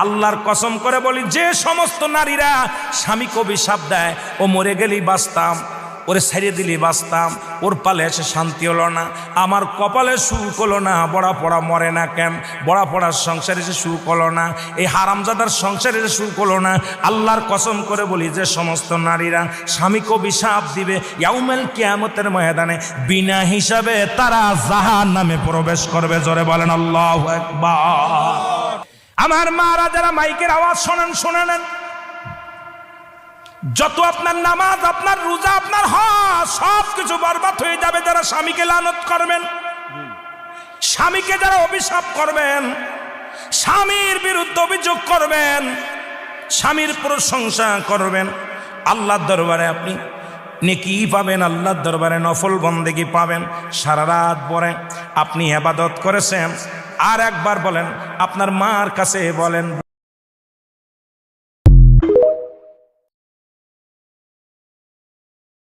আল্লাহর কসম করে বলি, যে সমস্ত নারীরা স্বামীকে অভিশাপ দেয়, ও মরে গেলেই বাঁচতাম, ওরে ছেড়ে দিলেই বাঁচতাম, ওর পালে এসে শান্তি হলো না, আমার কপালে সুখ হলো না, বড়া পড়া মরে না কেন, বড়া পড়ার সংসারে এসে সুখ হলো না, এই হারামজাদার সংসারে এসে সুখ হলো না, আল্লাহর কসম করে বলি, যে সমস্ত নারীরা স্বামীকে অভিশাপ দিবে, ইয়াউমুল কিয়ামতের ময়দানে বিনা হিসাবে তারা জাহান্নামে প্রবেশ করবে। জোরে বলেন আল্লাহু আকবার। আমার মারা যারা মাইকের আওয়াজ শোনেন, শুনে নেন, যত আপনার নামাজ, আপনার রোজা, আপনার হজ সব কিছু বরবাদ হয়ে যাবে যারা স্বামীকে লানত করবেন, স্বামীকে যারা অভিশাপ করবেন, স্বামীর বিরুদ্ধে অভিযোগ করবেন, স্বামীর প্রশংসা করবেন। আল্লাহর দরবারে আপনি নেকি পাবেন, আল্লাহর দরবারে নফল বন্দেগী পাবেন। সারা রাত পরে আপনি ইবাদত করেছেন, আর একবার বলেন, আপনার মার কাছে বলেন,